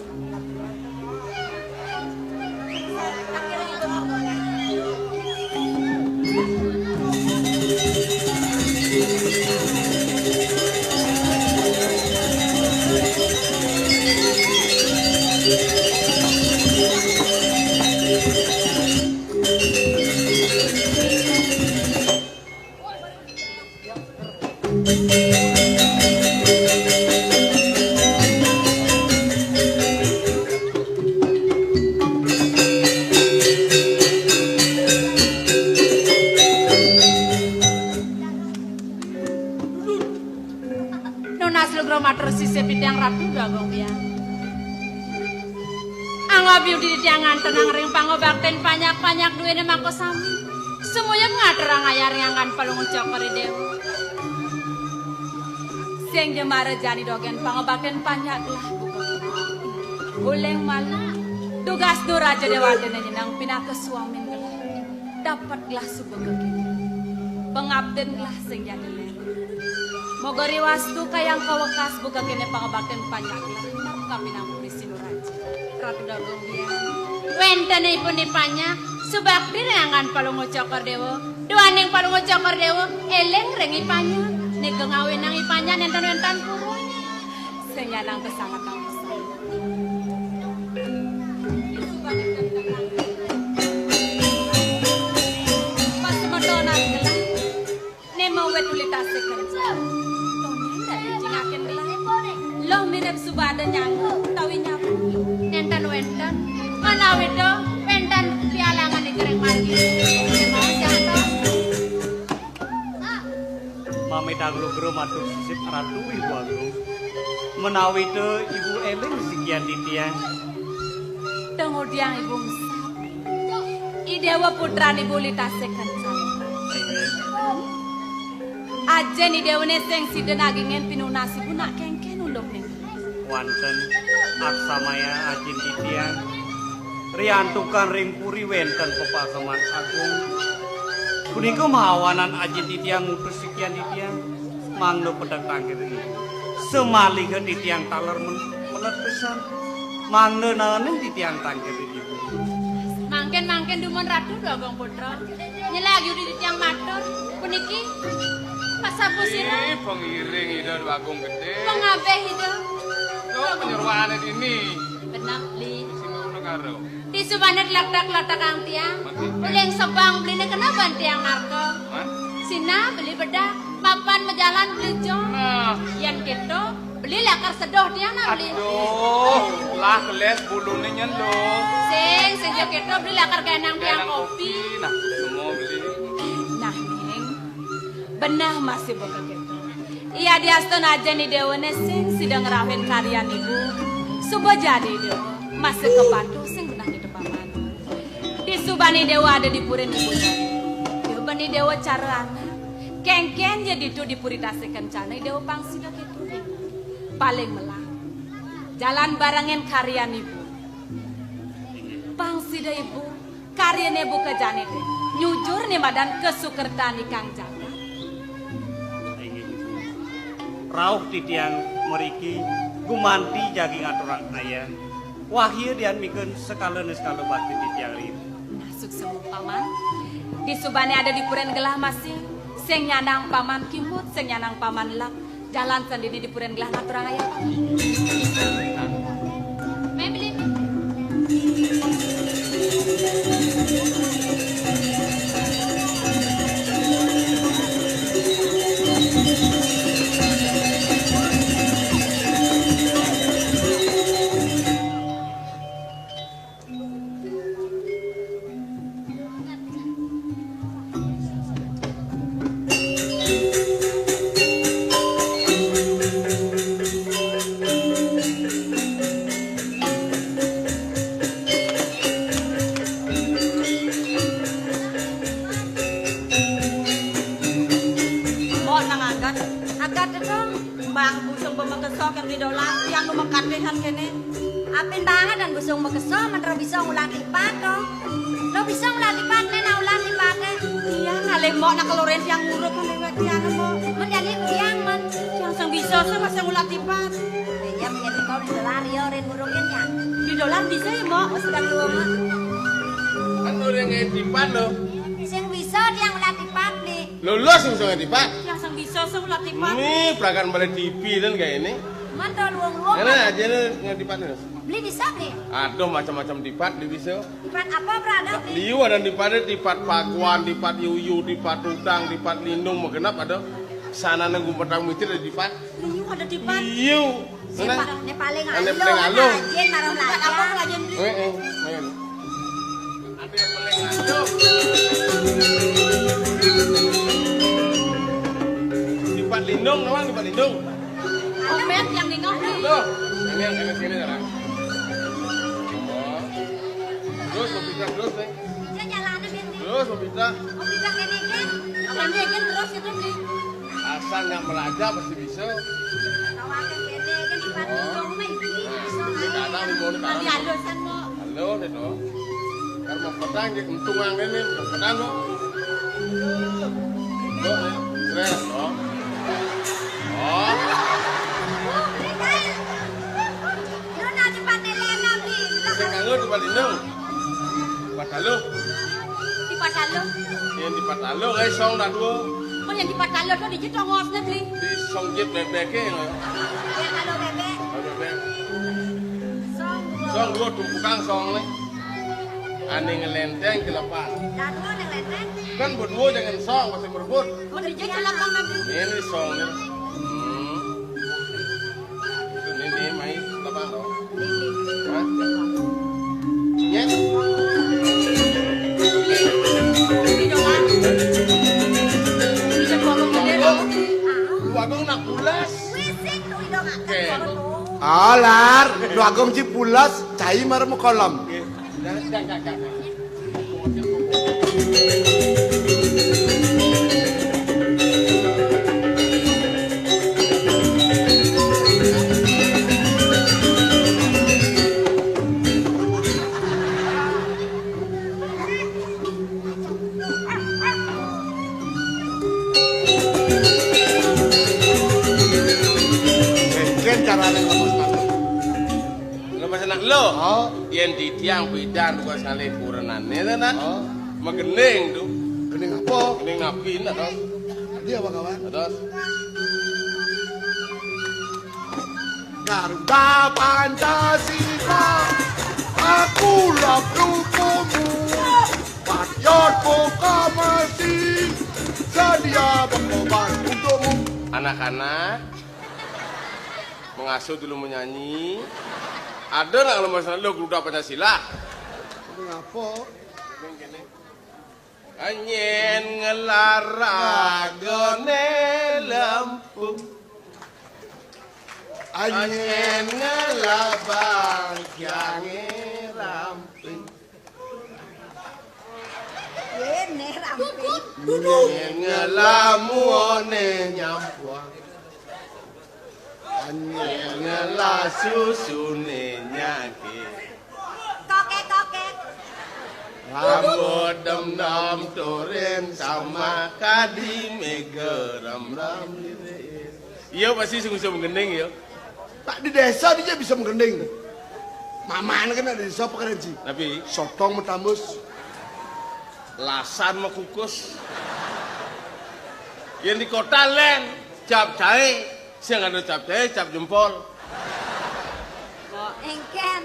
Tenang ring pangobakten banyak-banyak duwene mako sami. Semuanya ngaterang ayar yang kan palung cokori dewa. Sing jemare jani dogen pangobakten banyak lah. Uleng malah tugas do raja dewa dene nang pinaka suamin gelah. Dapat gelah subegegi. Pengabden gelah sing jadi len. Mogori wastu kayang kawekas buka kene pangobakten banyak lah. Kapinang puri sinuraja. Ratu dagong dia. Wenten ipun ipanya subak direngan palungo cokor dewa. Doaning palungo cokor dewa eleng reng ipanya. Negeng awin nang ipanya nenten-nenten purun. Senyanang kesangat kang pesan. Pas medonan gelah. Nemo wetulitase kerja. Tonen dari jingakin gelah. Loh mirip subada nyanggu tawi nyapu. Nenten wenten. Mana itu pendan pialangan di kereng margi. Mau jatuh. Mami daglo gro matur sisip ratu ibu aku. Menawi itu ibu Eleng sekian titian. Tengok diang ibu mesap. Idewa putra ibu litase kencan. Ajen idewa neseng si denagingen pinunasi pun nak kengken undok nih. Wanten aksamaya ajin titian. Riantukan ring puri wenten pepakeman agung. Punika mahawanan ajin titiang ngutus sekian titiang. Manglo pedang tangkir ini. Semalihan titiang taler melet pesan. Manglo nanen titiang tangkir ini. Mangken dumon ratu dogong putra. Nyelagi di titiang matur. Puniki pasapu sira. Pengiring ida bagong gede. Pengabeh ida. Oh, penyerwahan ini. Benang li. Sini udah karo. Di subanet letak ang tiang. Uleng sebang beli kenapa tiang narko. Sina beli bedak. Papan mejalan beli jong. Yang gitu beli lakar sedoh tiang na beli. Aduh, lah keles bulunya nyendo. Sing jo gitu beli lakar ganang tiang kopi. Nah, semua beli. Nah neng, benah masih boga gitu. Iya diaston aja nih dewane sing sidang ngerawen karyan ibu. Subuh jadi dewa masih kepantu sing benah di depan mana. Di subani dewa ada di purin ibu. Di bani dewa cara anak. Kengken jadi itu dipuritase kencana dewa pangsida gitu. Paling melang. Jalan barangen karyan ibu. Pangsida ibu karyane buka jane teh. Nyujur nih badan kesukertani Kang Jagat. Rauh titiang meriki gumanti jagi ngaturang ayah. Wahyu dian mikeun sekala bakti titiang rim. Nasuk semua paman. Di subane ada di puren gelah masih. Seng nyanang paman kimut, seng nyanang paman lak. Jalan sendiri di puren gelah ngaturang ayah. Membeli. Apin banget dan busung bekeso mentro bisa ngulang lipat dong. Lo bisa ngulang lipat nena ulang lipat deh. Iya ngalih mok nak keluarin yang nguruk kan lewat tiang mok. Menjadi tiang man. Yang sang bisa masa ngulang lipat. Iya menjadi kau di dolar ya ren ngurungin ya. Di dolar bisa ya mok. Sedang lu mah. Kan orang ngetipan lo. Sing bisa dia ngulang lipat nih. Lo sing bisa ngetipan. Yang sang bisa ngulang lipat. Ini perakan balik TV dan kayak ini. Mantul luang-luang. Karena aja lo ngetipan lo. Beli bisa nih. Aduh macam-macam dipat di bisa. Lipat apa berada nih? Liu ada dipatnya dipat pakuan, dipat yuyu, dipat udang, dipat lindung, mengenap ada sana nunggu petang mitir ada dipat. Liu ada di pan. Liu. Mana? Ini paling Ada alo. paling alo. Ajen naruh lagi. Apa pelajaran beli? Mayan. Ada yang paling alo. Dipat lindung, namang dipat lindung. Omet yang ningok nih. Tuh, ini yang sini sekarang. Terus mau pisah terus nih. Saya jalan binti. Terus mau pisah. Oh bisa kene kan? Kami kan terus itu beli. Asal nggak melajah pasti bisa. Kawakan kene kan di Bandung dong mah iki. Di kadang di mau di Tadi kadang. halusan mok. Halo deh dong. Kalau mau petang jadi untung yang ini, mau petang lo. Lo nih, stres dong. Oh, Lu nanti pakai lena beli. sekarang lo di Palindung. Patalo, Di Patalo. yang di Patalo guys song dah dua. Kok yang di Patalo tuh di Jitong ngosnya beli. Di song jet bebeknya lo. Ya kalau bebek. Bebek. Song Song dua tumpukan song nih. Ane ngelenteng ke lepas. dan lu yang leten. Kan berdua jangan song masih berebut. Kok di Jitong lapang nanti. Ini song nih. Ini main lepas lo. Hah? Yes. Di dolar. Di Jepolong gede loh. Lu agung nak pulas. Wisik tuh idong Oke. Alar, lu agong cipulas, cai marmu kolam. Jangan. Mungkin caranya lepas masuk. Lepas anak lo. Oh, Yang di tiang bidan gua sekali purenannya kan nak. oh, Magening tuh. kening apa? Gening ngapin atau Dia apa kawan? terus Garuda Pancasila, akulah pendukungmu. Patriot proklamasi, sedia berkorban untukmu. anak-anak mengasuh dulu menyanyi. Ada nggak kalau masalah lo Garuda Pancasila? Kening apa? Anyen ngelaragone lempung. Anyen ngelabang kyange ramping. Ini ramping. Anyen ngelamuone nyampuang. Anyen ngelasusune nyake. Kokek-kokek. Rambut dem-dem turin sama kadime geram-ram lirin. Iya pasti sungguh menggending ya. Tak di desa dia bisa menggending. Maman kan ada di desa pekerjaan sih. Tapi Sotong metambus. lasan mau kukus. Yang di kota len cap jahe, sing ada cap jahe, cap jempol. Mo engken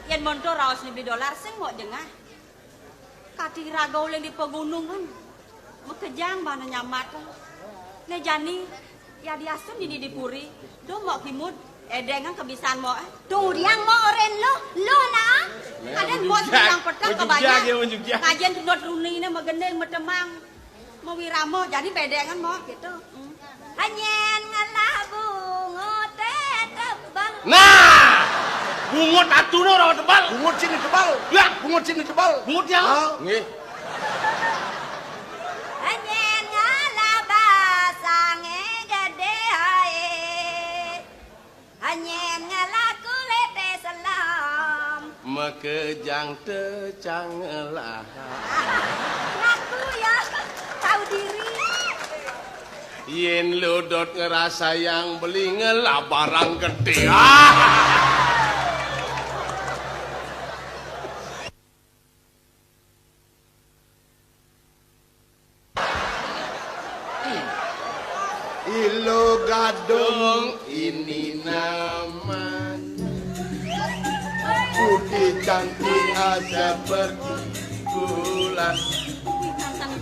yen monto raos ni $2 sing mo jengah. Kati ragau leng di pegunungan. Mekejang bana nyamat. Ne jani ya diasun di puri. Do mo kimut edengan kebisan mo. Tuh diang mo oren lo na. Ada bos yang petang kebanyak. Menjugjak. Ngajen dot runi ini megendeng metemang. Mau wiramo jadi bedengan mo gitu. Hanyen ngalah bungut tebang. Nah, bungut atuna ora tebal. Bungut sini tebal. Ya. Bungut sini tebal. Bungut yang. Ah. Nggih. Hanyen ngalah basange gede hae. Hanyen ngalah kulete selam. Mekejang tecang lah. Ngaku ya tahu diri. Yen ludot ngerasa yang beli ngelah barang gede. Ilo gadung Ini namanya putih cantik ada seperti bulan.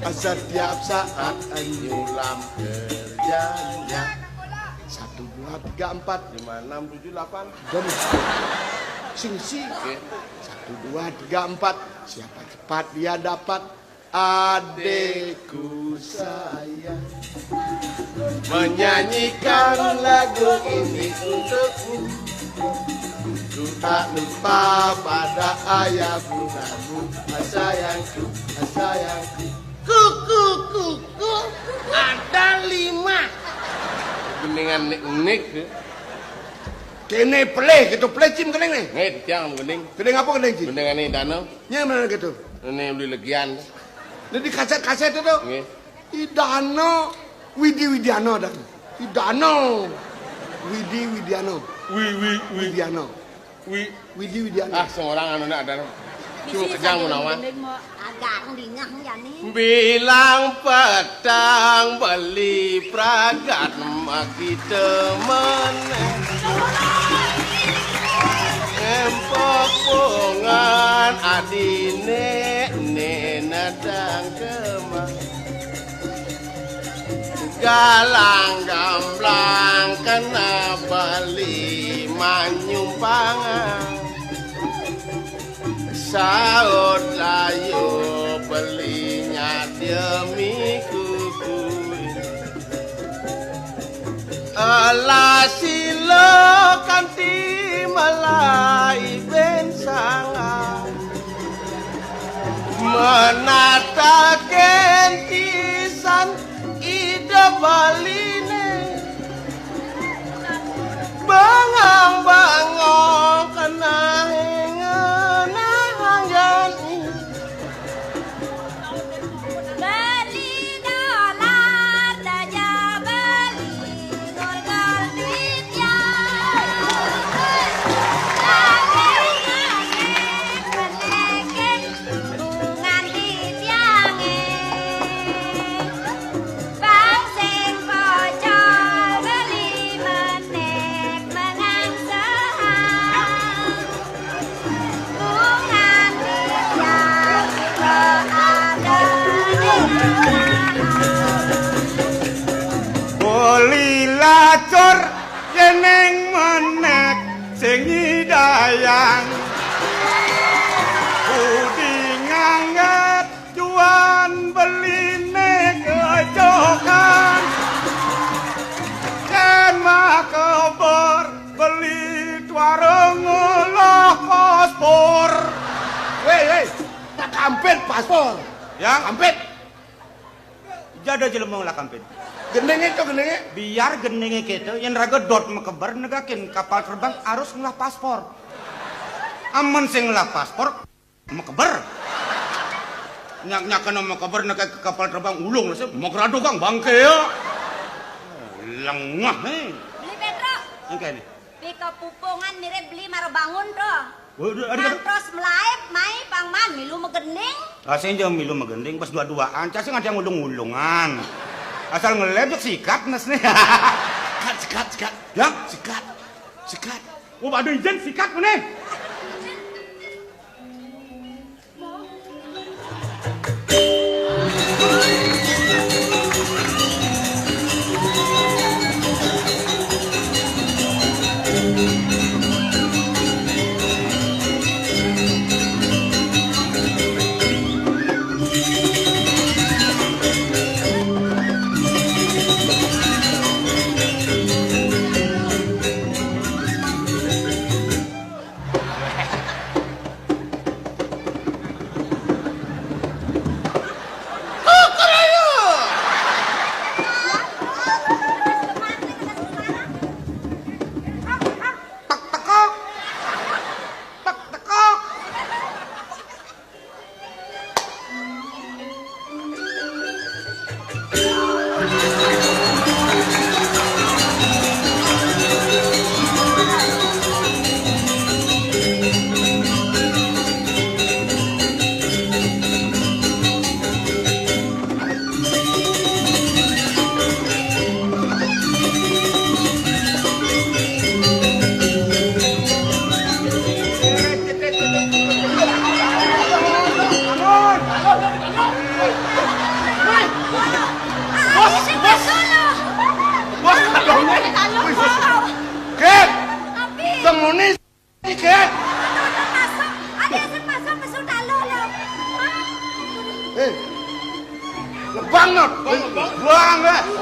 asa tiap saat Anyulam kerjanya 1, 2, 3, 4 5, 6, 7, 8. jam sing Oke. 1, 2, 3, 4 siapa cepat dia dapat adekku sayang Menyanyikan lagu ini untukmu. ku tak lupa pada ayah bundamu sayangku sayangku Kuku ada 5. Geningan nik. kene peleh gitu peleh cim kene nih Nih tiang gening. kene apa kene cim Geningan ini danau. nya mana gitu Ini beli legian. ini di kaset-kaset itu Nggih. Idano Widi Widiano dan Idano Widi Widiano Widiano Widi Widiano Ah seorang anu nak ada. Cuma kejang menawan. Agak dingah jani. Bilang petang beli pragat maki temen. Empok pongan adine nena dang kemang. Galang gamblang kena beli manyumpangan. Saud layu belinya demi kukuin. Alah silo kanti malai bensangan. Menata kentisan ide baline. Bangang-bangang kena Beli dolar saja beli gol-gol duit ya. Peneken bungan di tiange. Bang sing pocol beli menek menang sehang. Bungan di tiang Boli lacur yeneng menek sing hidayang Budi ngangget juan beline kecokan Ken makobor beli warung olah paspor weh tak kampet paspor Ya kampet Jada jelema lah kampin gendengnya itu gendengnya biar genenge gitu yang raga dot mekebar negakin kapal terbang harus ngelah paspor aman sing ngelah paspor mekebar Nyak-nyakan sama kabar nak kapal terbang ulung lah sih. Mau kerado kang bangke ya. Lengah Beli Petro. Oke nih. Pika pupungan mirip beli maro bangun to. Ada Terus melaip mai pangman milu megening. rasanya jam milu megending pas dua-duaan. Cacing ada yang ulung-ulungan. Asal ngelebek sikat nas nih. Sikat. Ya, Sikat. oh ada izin sikat nih.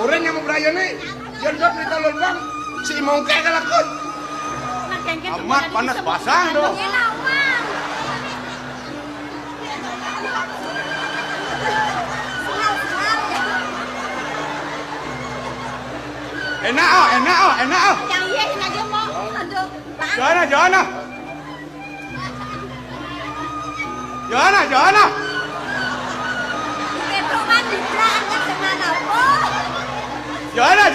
Orang yang mau berayane, yang dot di talon bang, si mongke kalakon. Amat panas basah dong. Enak oh. Yang iya ini aja mau. Aduh, Bang. Jangan. Petro mandi berangkat kemana po? Jangan.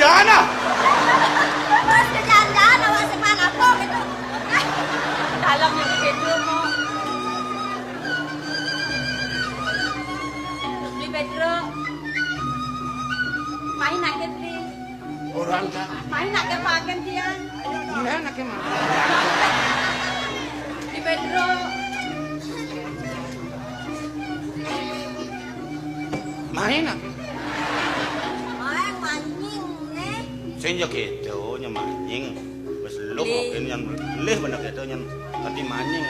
Terus ke jalan-jalan awak kemana po gitu? Dalamnya di Petro mo. Beli Petro. Main nak ke beli. Orang kan, Main nak ke pakai dia. ini anaknya mah. Di Petro. Main aku. Main mancing nih. Senja gitu nya manjing. Wis lu mungkin yang leh bener gitu yang tadi manjing.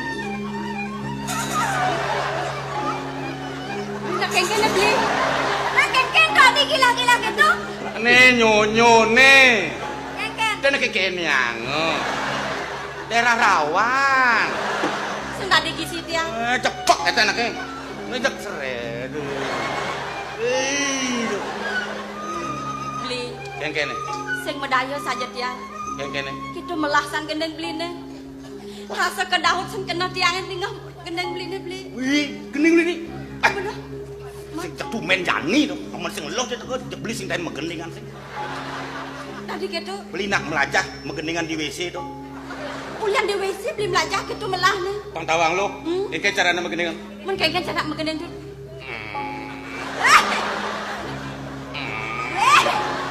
Nak kengkeng beli. Nah, keken tadi gila-gila gitu. Nih nyonyo nih. Keken. Dan kekenyang. Daerah rawan. Sing tadi gisi tiang. Cepet eta anaknya. Ngejek seret. Beli. Kene. Sing medaya saja tiang. Kene. Kita melahsan gendeng beli nih. Rasa kedahut sing kena tiangnya tinggal gendeng beli nih beli. Wih, gening ini. Bener. Sing jatuh main jani tuh. Aman sing loh dia tuh beli sing tain megeningan sing. Tadi gitu. Beli nak melajah megeningan di WC tuh. Ulian di WC beli melajah gitu melah nih. Pang tawang lo. Iki carana megeningan. Mun kengkeng cara megendeng tuh.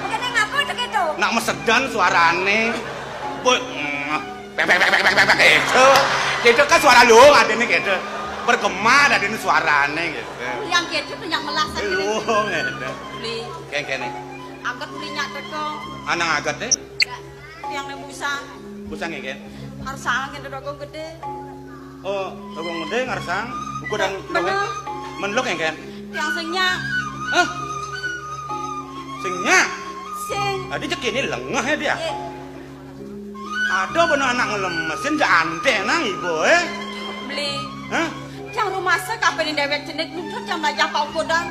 Kene ngapa tuh gitu? Nak mesedan suarane. Boy. Pek itu kan suara lu adene gitu. Bergema adene suarane gitu. Yang gitu tuh yang melahsan gendeng. Lu gitu. Beli. Kene. Angkat beli nyatet kok. Anang agat deh. Yang nih busa. Busang ya, Harus salah gitu dong gede. Oh, togong gede ngarsang. Buku dan Bener. menlok ya, Ken? Yang sengnya. Hah? Singnya? Sing. Tadi cek ini lengah ya dia. Ada bener anak ngelemesin gak anteh nang ibu Beli. Hah? Yang rumah saya kapan ini dewek jenik nutut yang belajar pau kodang.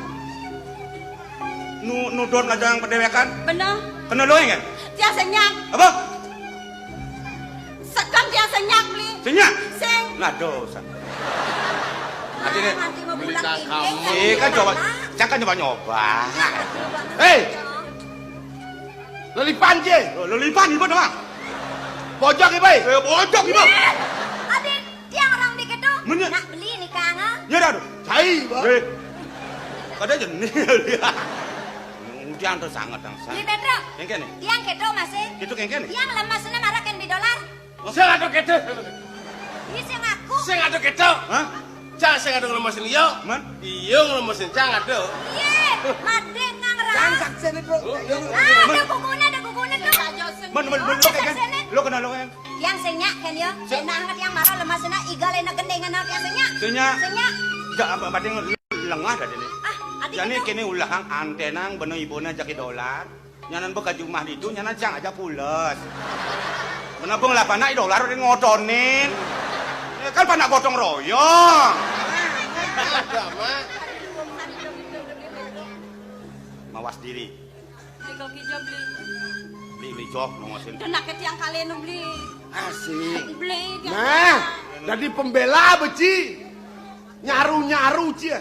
Nudon aja yang perdewekan. Bener. Kena lo ya, Ken? Tiang senyak. Apa? Sekam tiang senyak beli. Singnya? Sing. Nah dosa. Artinya Nanti mau beli pulang kamu. eh kan coba, jangan nyoba-nyoba. Hei, lelipan je. Lelipan ibu nama. Pojok ibu. Bojok ibu. Adik, tiang orang dikit tuh. Menyet. Nak beli nih Kang. Ya dah. Cai, Pak. Kada jenis dia. Hujan tuh sangat yang Beli sangat. Pedro. Kengken nih. Tiang kedo masih. Gitu kengken nih. Tiang lemasnya marah kan di dolar. Saya ada gitu. Ini sih ngaku. Sing ada keto. Hah? Cang sing ada ngelemesin iyo. Man? Iyo ngelemesin cang ada. Iya, mati ngangrang. Cang saksene, Bro. Ada kukunya tuh. Man, lo kengken. Lo kenal lo kengken. Yang sengnya kan ya. Senang yang marah lemasnya igalena gendengan yang sengnya. Senya. Sengnya. Ja apa badeng lengah dah ini. Ah, adik Jadi kedo. kini ulahang antenang bener ibuna jaki dolar. Nyanan beka jumah itu nyanan cang aja pules. Menabung lah panak dolar udah ngotonin. Ya kan panak gotong royong. Ada mah. Mawas diri. Beli koki jo beli. Beli jok nongosin. Denak tiang kalian beli. Asik. Beli tiang. Nah, jadi pembela beci. Nyaru-nyaru cia.